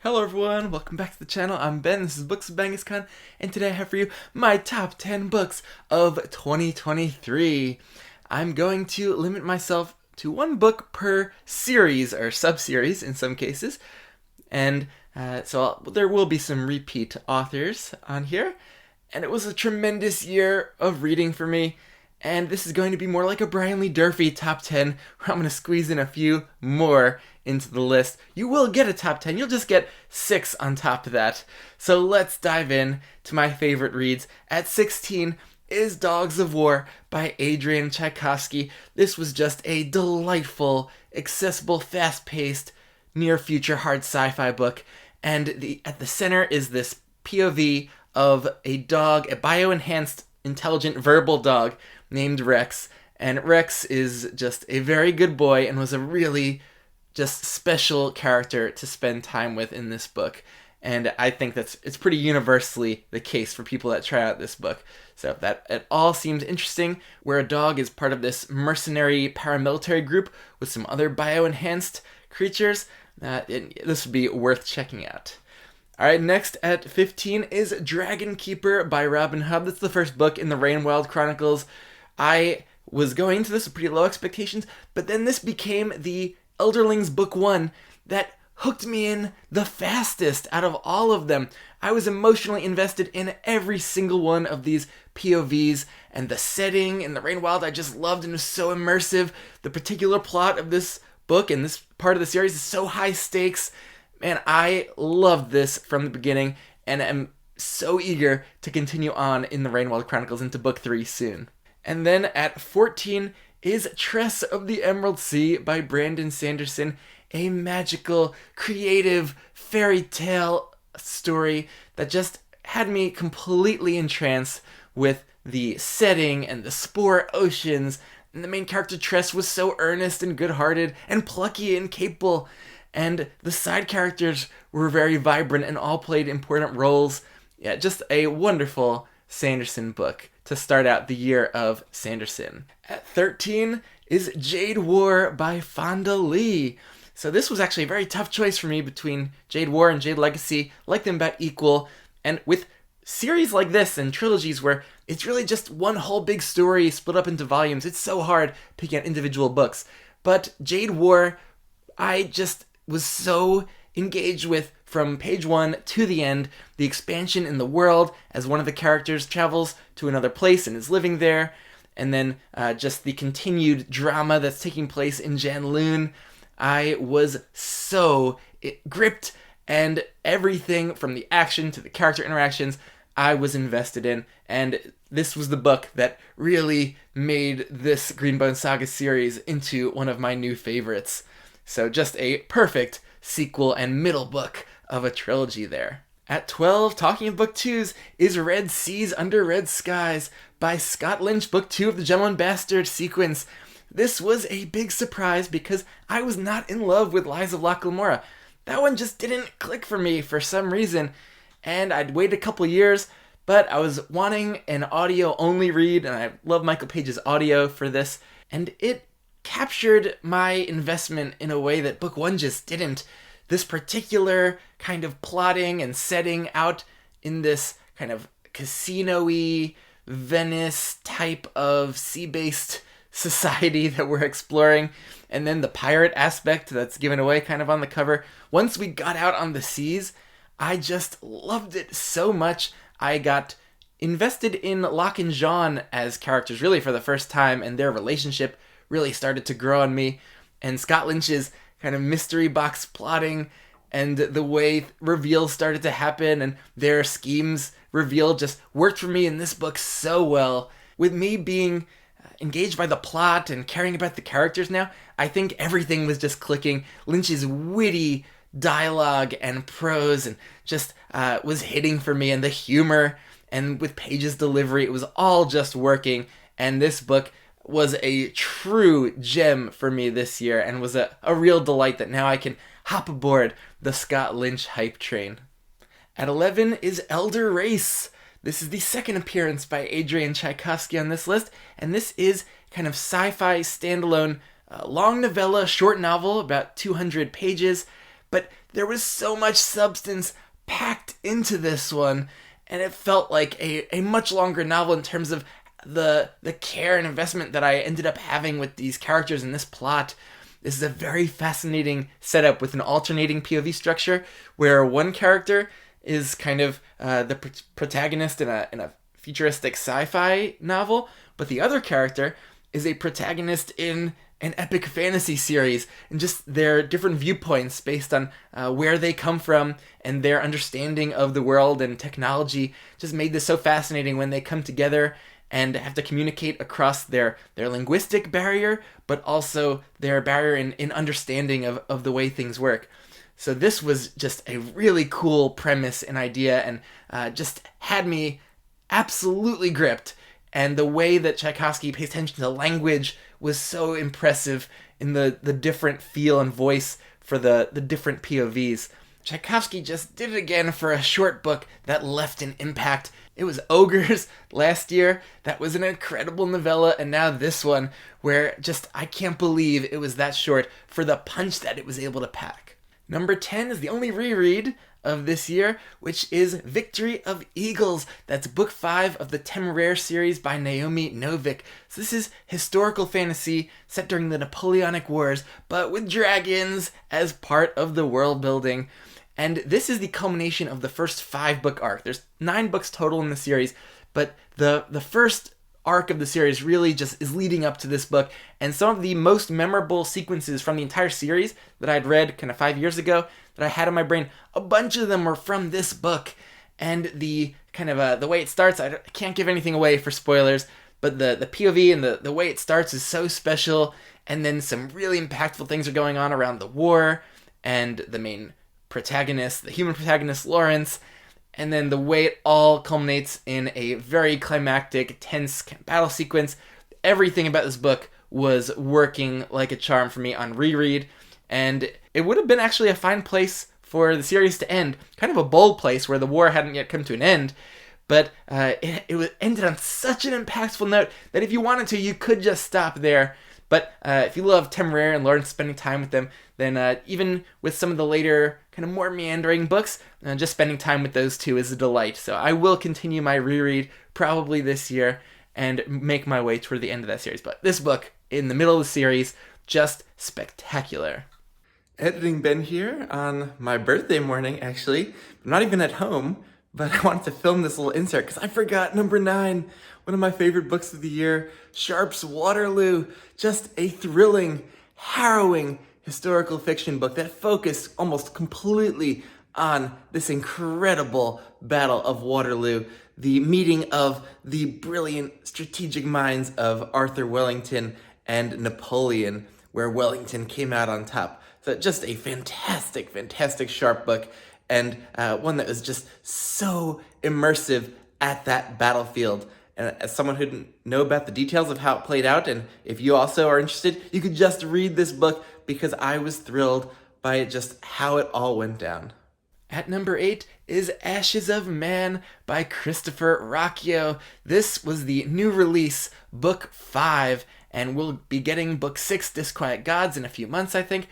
Hello everyone, welcome back to the channel. I'm Ben, this is Books of Genghis Khan, and today I have for you my top 10 books of 2023. I'm going to limit myself to one book per series, or sub-series in some cases, and there will be some repeat authors on here, and it was a tremendous year of reading for me. And this is going to be more like a Brian Lee Durfee top 10, where I'm going to squeeze in a few more into the list. You will get a top 10, you'll just get 6 on top of that. So let's dive in to my favorite reads. At 16 is Dogs of War by Adrian Tchaikovsky. This was just a delightful, accessible, fast-paced, near-future hard sci-fi book. And at the center is this POV of a dog, a bio-enhanced, intelligent, verbal dog named Rex, and Rex is just a very good boy and was a really just special character to spend time with in this book. And I think it's pretty universally the case for people that try out this book. So that it all seems interesting, where a dog is part of this mercenary paramilitary group with some other bio-enhanced creatures. This would be worth checking out. Alright, next at 15 is Dragon Keeper by Robin Hobb. That's the first book in the Rainwild Chronicles. I was going into this with pretty low expectations, but then this became the Elderlings Book 1 that hooked me in the fastest out of all of them. I was emotionally invested in every single one of these POVs, and the setting in the Rainwild I just loved and was so immersive. The particular plot of this book and this part of the series is so high stakes. Man, I loved this from the beginning, and am so eager to continue on in the Rainwild Chronicles into Book 3 soon. And then at 14 is Tress of the Emerald Sea by Brandon Sanderson, a magical, creative, fairy tale story that just had me completely entranced with the setting and the spore oceans. And the main character Tress was so earnest and good-hearted and plucky and capable. And the side characters were very vibrant and all played important roles. Yeah, just a wonderful Sanderson book to start out the year of Sanderson. At 13 is Jade War by Fonda Lee. So this was actually a very tough choice for me between Jade War and Jade Legacy. Like them about equal. And with series like this and trilogies where it's really just one whole big story split up into volumes, it's so hard picking out individual books. But Jade War, I just was so engaged with from page 1 to the end. The expansion in the world as one of the characters travels to another place and is living there, and then just the continued drama that's taking place in Janloon. I was so gripped, and everything from the action to the character interactions I was invested in, and this was the book that really made this Greenbone Saga series into one of my new favorites. So just a perfect sequel and middle book of a trilogy there. At 12, talking of book 2s, is Red Seas Under Red Skies by Scott Lynch, book 2 of the Gentleman Bastard sequence. This was a big surprise because I was not in love with Lies of Locke Lamora. That one just didn't click for me for some reason, and I'd waited a couple years, but I was wanting an audio-only read, and I love Michael Page's audio for this, and it captured my investment in a way that book 1 just didn't. This particular kind of plotting and setting out in this kind of casino-y Venice type of sea-based society that we're exploring, and then the pirate aspect that's given away kind of on the cover. Once we got out on the seas, I just loved it so much. I got invested in Locke and Jean as characters really for the first time, and their relationship really started to grow on me. And Scott Lynch's kind of mystery box plotting and the way reveals started to happen and their schemes revealed just worked for me in this book so well. With me being engaged by the plot and caring about the characters now, I think everything was just clicking. Lynch's witty dialogue and prose and just was hitting for me, and the humor and with Page's delivery, it was all just working. And this book was a true gem for me this year and was a real delight that now I can hop aboard the Scott Lynch hype train. At 11 is Elder Race. This is the second appearance by Adrian Tchaikovsky on this list, and this is kind of sci-fi standalone long novella, short novel, about 200 pages, but there was so much substance packed into this one, and it felt like a much longer novel in terms of the care and investment that I ended up having with these characters and this plot. This is a very fascinating setup with an alternating POV structure where one character is kind of the protagonist in a futuristic sci-fi novel, but the other character is a protagonist in an epic fantasy series, and just their different viewpoints based on where they come from and their understanding of the world and technology just made this so fascinating when they come together and have to communicate across their linguistic barrier, but also their barrier in understanding of the way things work. So this was just a really cool premise and idea, and just had me absolutely gripped. And the way that Tchaikovsky pays attention to language was so impressive in the different feel and voice for the different POVs. Tchaikovsky just did it again for a short book that left an impact. It was Ogres last year. That was an incredible novella, and now this one, where just I can't believe it was that short for the punch that it was able to pack. Number 10 is the only reread of this year, which is Victory of Eagles. That's book 5 of the Temeraire series by Naomi Novik. So this is historical fantasy set during the Napoleonic Wars, but with dragons as part of the world building. And this is the culmination of the first 5-book arc. There's 9 books total in the series, but the first arc of the series really just is leading up to this book, and some of the most memorable sequences from the entire series that I'd read kind of 5 years ago that I had in my brain, a bunch of them were from this book. And the kind of the way it starts, I can't give anything away for spoilers, but the POV and the way it starts is so special, and then some really impactful things are going on around the war and the main protagonist, the human protagonist Lawrence, and then the way it all culminates in a very climactic, tense battle sequence. Everything about this book was working like a charm for me on reread, and it would have been actually a fine place for the series to end. Kind of a bold place where the war hadn't yet come to an end, but it ended on such an impactful note that if you wanted to, you could just stop there. But if you love Temeraire and Lawrence spending time with them, then even with some of the later kind of more meandering books, just spending time with those two is a delight. So I will continue my reread probably this year and make my way toward the end of that series. But this book, in the middle of the series, just spectacular. Editing Ben here on my birthday morning, actually. I'm not even at home, but I wanted to film this little insert because I forgot number 9, one of my favorite books of the year, Sharpe's Waterloo. Just a thrilling, harrowing historical fiction book that focused almost completely on this incredible Battle of Waterloo, the meeting of the brilliant strategic minds of Arthur Wellington and Napoleon, where Wellington came out on top. So just a fantastic, fantastic Sharpe book, and one that was just so immersive at that battlefield. And as someone who didn't know about the details of how it played out, and if you also are interested, you could just read this book because I was thrilled by just how it all went down. At number 8 is Ashes of Man by Christopher Rocchio. This was the new release, book 5, and we'll be getting book 6, Disquiet Gods, in a few months, I think.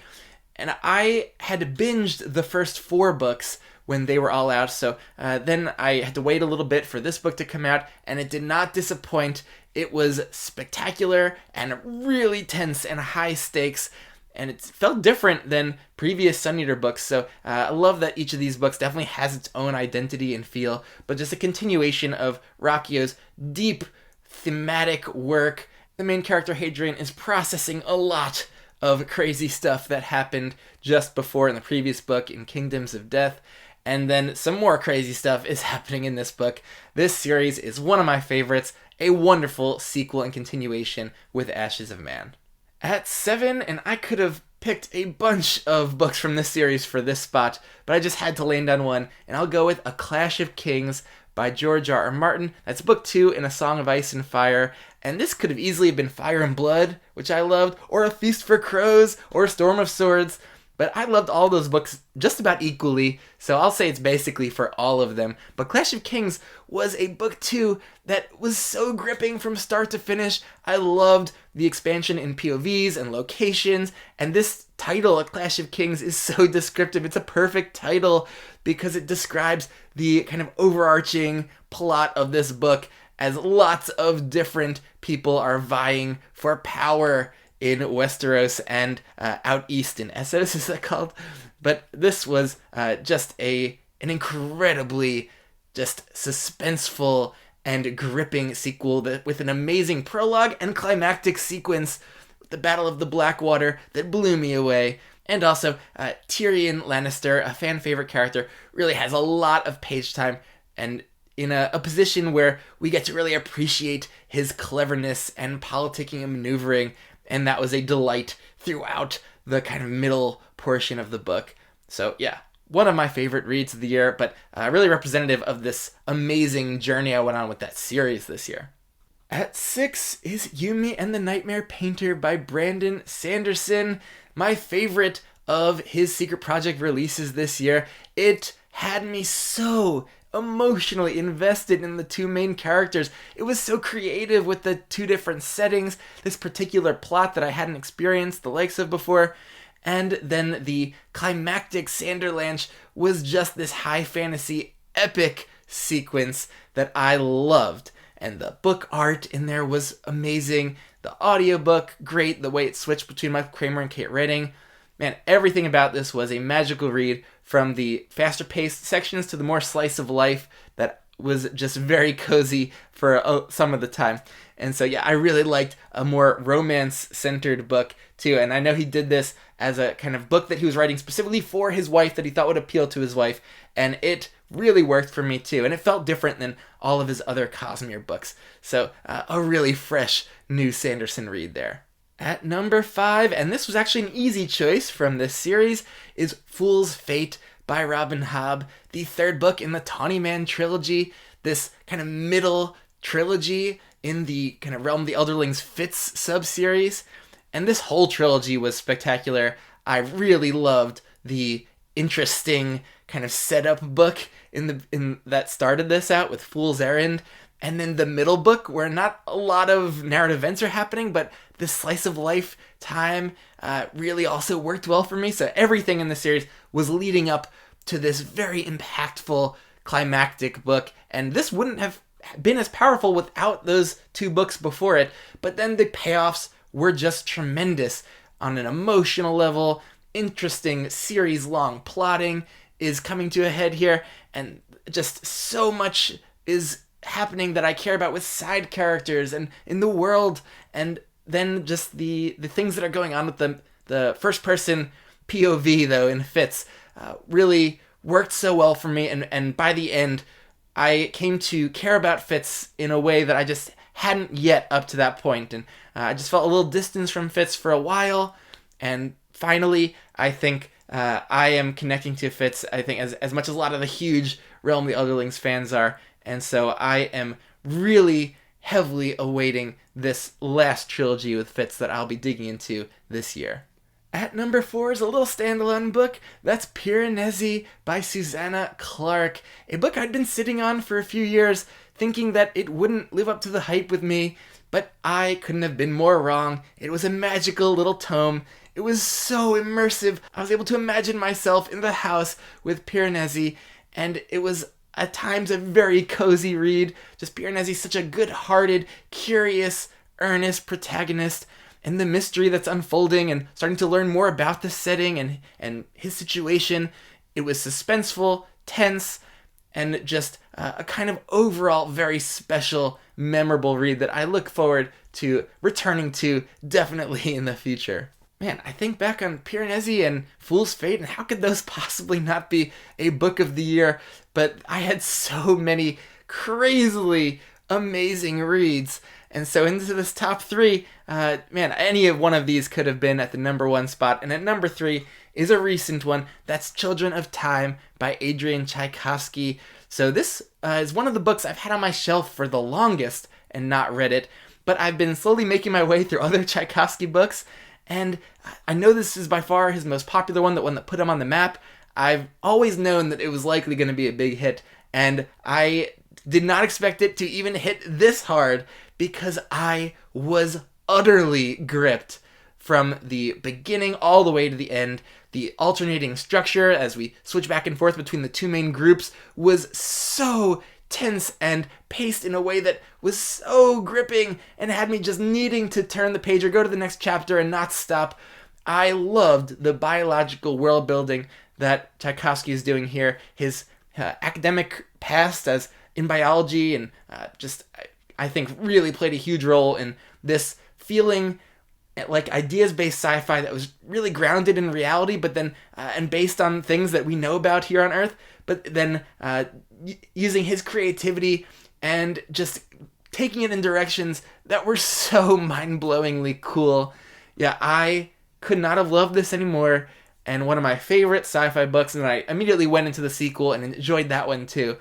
And I had binged the first 4 books when they were all out, so then I had to wait a little bit for this book to come out, and it did not disappoint. It was spectacular and really tense and high stakes, and it felt different than previous Sun Eater books, so I love that each of these books definitely has its own identity and feel, but just a continuation of Rocchio's deep thematic work. The main character, Hadrian, is processing a lot of crazy stuff that happened just before in the previous book in Kingdoms of Death, and then some more crazy stuff is happening in this book. This series is one of my favorites, a wonderful sequel and continuation with Ashes of Man. At 7, and I could have picked a bunch of books from this series for this spot, but I just had to land on one, and I'll go with A Clash of Kings by George R. R. Martin. That's book 2 in A Song of Ice and Fire, and this could have easily been Fire and Blood, which I loved, or A Feast for Crows, or A Storm of Swords, but I loved all those books just about equally, so I'll say it's basically for all of them. But Clash of Kings was a book too that was so gripping from start to finish. I loved the expansion in POVs and locations, and this title, A Clash of Kings, is so descriptive. It's a perfect title because it describes the kind of overarching plot of this book as lots of different people are vying for power in Westeros and out east in Essos, is that called? But this was just an incredibly just suspenseful and gripping sequel with an amazing prologue and climactic sequence, the Battle of the Blackwater, that blew me away. And also, Tyrion Lannister, a fan favorite character, really has a lot of page time and in a position where we get to really appreciate his cleverness and politicking and maneuvering, and that was a delight throughout the kind of middle portion of the book. So yeah, one of my favorite reads of the year, but really representative of this amazing journey I went on with that series this year. At 6 is Yumi and the Nightmare Painter by Brandon Sanderson, my favorite of his Secret Project releases this year. It had me so emotionally invested in the two main characters. It was so creative with the two different settings, this particular plot that I hadn't experienced the likes of before, and then the climactic Sanderlanche was just this high fantasy epic sequence that I loved. And the book art in there was amazing. The audiobook, great. The way it switched between Michael Kramer and Kate Redding. Man, everything about this was a magical read, from the faster-paced sections to the more slice of life that was just very cozy for some of the time. And so, yeah, I really liked a more romance-centered book, too. And I know he did this as a kind of book that he was writing specifically for his wife that he thought would appeal to his wife. And it really worked for me, too. And it felt different than all of his other Cosmere books. So, a really fresh new Sanderson read there. At number 5, and this was actually an easy choice from this series, is Fool's Fate by Robin Hobb, the third book in the Tawny Man trilogy, this kind of middle trilogy in the kind of Realm of the Elderlings Fitz sub-series. And this whole trilogy was spectacular. I really loved the interesting kind of setup book in that started this out with Fool's Errand. And then the middle book, where not a lot of narrative events are happening, but this slice of life time really also worked well for me. So everything in the series was leading up to this very impactful climactic book. And this wouldn't have been as powerful without those two books before it. But then the payoffs were just tremendous on an emotional level. Interesting series-long plotting is coming to a head here. And just so much is happening that I care about with side characters and in the world, and then just the things that are going on with the first person POV though in Fitz really worked so well for me, and by the end I came to care about Fitz in a way that I just hadn't yet up to that point, and I just felt a little distance from Fitz for a while, and finally I think I am connecting to Fitz, I think, as much as a lot of the huge Realm of the Elderlings fans are. And so I am really heavily awaiting this last trilogy with Fitz that I'll be digging into this year. At number 4 is a little standalone book. That's Piranesi by Susanna Clarke. A book I'd been sitting on for a few years, thinking that it wouldn't live up to the hype with me, but I couldn't have been more wrong. It was a magical little tome. It was so immersive. I was able to imagine myself in the house with Piranesi, and it was at times a very cozy read. Just Piranesi's such a good-hearted, curious, earnest protagonist, and the mystery that's unfolding and starting to learn more about the setting and his situation. It was suspenseful, tense, and just a kind of overall very special, memorable read that I look forward to returning to definitely in the future. Man, I think back on Piranesi and Fool's Fate, and how could those possibly not be a book of the year? But I had so many crazily amazing reads. And so into this top 3, man, any of one of these could have been at the number 1 spot. And at number 3 is a recent one. That's Children of Time by Adrian Tchaikovsky. So this is one of the books I've had on my shelf for the longest and not read it. But I've been slowly making my way through other Tchaikovsky books. And I know this is by far his most popular one, the one that put him on the map. I've always known that it was likely going to be a big hit, and I did not expect it to even hit this hard because I was utterly gripped from the beginning all the way to the end. The alternating structure as we switch back and forth between the two main groups was so tense and paced in a way that was so gripping and had me just needing to turn the page or go to the next chapter and not stop. I loved the biological world building that Tchaikovsky is doing here. His academic past as in biology and I think really played a huge role in this feeling like ideas-based sci-fi that was really grounded in reality, but then and based on things that we know about here on Earth, but then using his creativity and just taking it in directions that were so mind-blowingly cool. Yeah, I could not have loved this anymore, and one of my favorite sci-fi books, and I immediately went into the sequel and enjoyed that one too.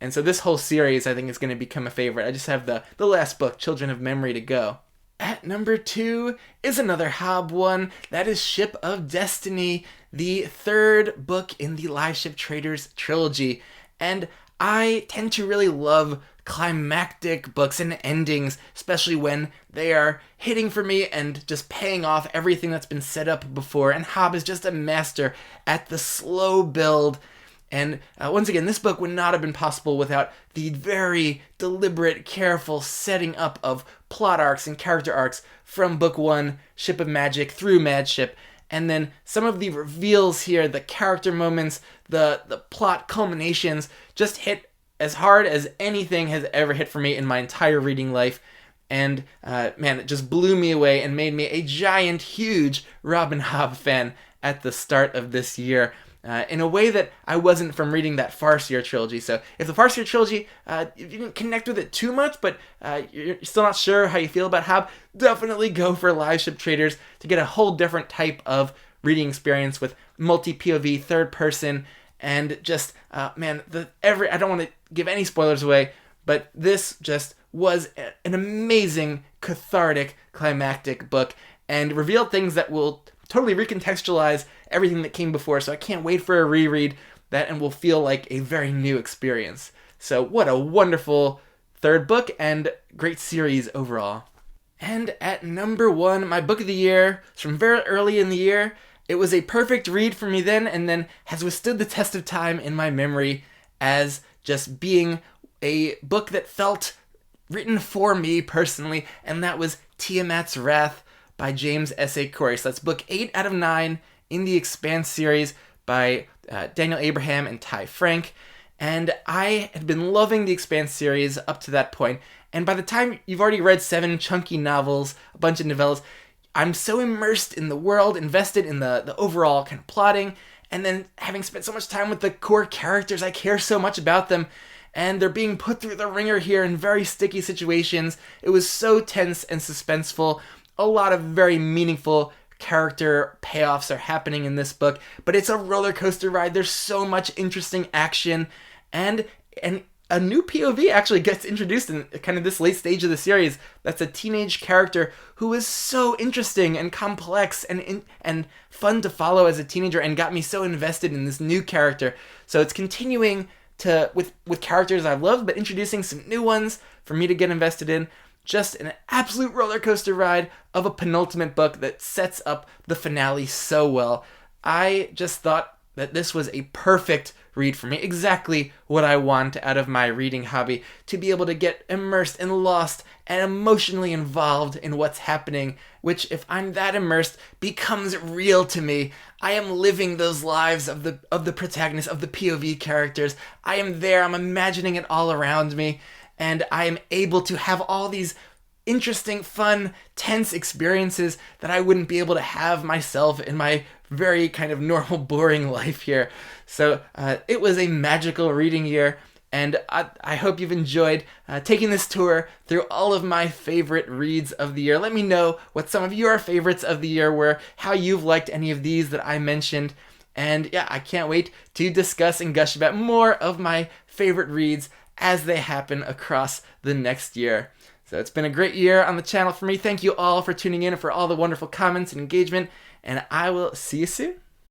And so this whole series, I think, is going to become a favorite. I just have the last book, Children of Memory, to go. At number 2 is another Hobb one. That is Ship of Destiny, the third book in the Live Ship Traders trilogy. And I tend to really love climactic books and endings, especially when they are hitting for me and just paying off everything that's been set up before. And Hobb is just a master at the slow build. And once again, this book would not have been possible without the very deliberate, careful setting up of plot arcs and character arcs from book 1, Ship of Magic, through Mad Ship. And then some of the reveals here, the character moments, the plot culminations just hit as hard as anything has ever hit for me in my entire reading life. And man, it just blew me away and made me a giant, huge Robin Hobb fan at the start of this year. In a way that I wasn't from reading that Farseer trilogy. So if the Farseer trilogy, you didn't connect with it too much, but you're still not sure how you feel about Hobb, definitely go for Live Ship Traders to get a whole different type of reading experience with multi-POV, third person, and just, man, I don't want to give any spoilers away, but this just was an amazing, cathartic, climactic book, and revealed things that will totally recontextualize everything that came before, so I can't wait for a reread that and will feel like a very new experience. So what a wonderful third book and great series overall. And at number 1, my book of the year, it's from very early in the year. It was a perfect read for me then, and then has withstood the test of time in my memory as just being a book that felt written for me personally, and that was Tiamat's Wrath by James S.A. Corey. So that's book 8 out of 9 in the Expanse series by Daniel Abraham and Ty Frank. And I had been loving the Expanse series up to that point. And by the time you've already read 7 chunky novels, a bunch of novellas, I'm so immersed in the world, invested in the overall kind of plotting, and then having spent so much time with the core characters, I care so much about them. And they're being put through the ringer here in very sticky situations. It was so tense and suspenseful. A lot of very meaningful character payoffs are happening in this book, but it's a roller coaster ride. There's so much interesting action, and a new POV actually gets introduced in kind of this late stage of the series. That's a teenage character who is so interesting and complex and fun to follow as a teenager, and got me so invested in this new character. So it's continuing to with characters I've loved, but introducing some new ones for me to get invested in. Just an absolute roller coaster ride of a penultimate book that sets up the finale so well. I just thought that this was a perfect read for me. Exactly what I want out of my reading hobby. To be able to get immersed and lost and emotionally involved in what's happening, which, if I'm that immersed, becomes real to me. I am living those lives of the protagonists, of the POV characters. I am there. I'm imagining it all around me. And I am able to have all these interesting, fun, tense experiences that I wouldn't be able to have myself in my very kind of normal, boring life here. So it was a magical reading year, and I hope you've enjoyed taking this tour through all of my favorite reads of the year. Let me know what some of your favorites of the year were, how you've liked any of these that I mentioned. And yeah, I can't wait to discuss and gush about more of my favorite reads as they happen across the next year. So it's been a great year on the channel for me. Thank you all for tuning in and for all the wonderful comments and engagement, and I will see you soon.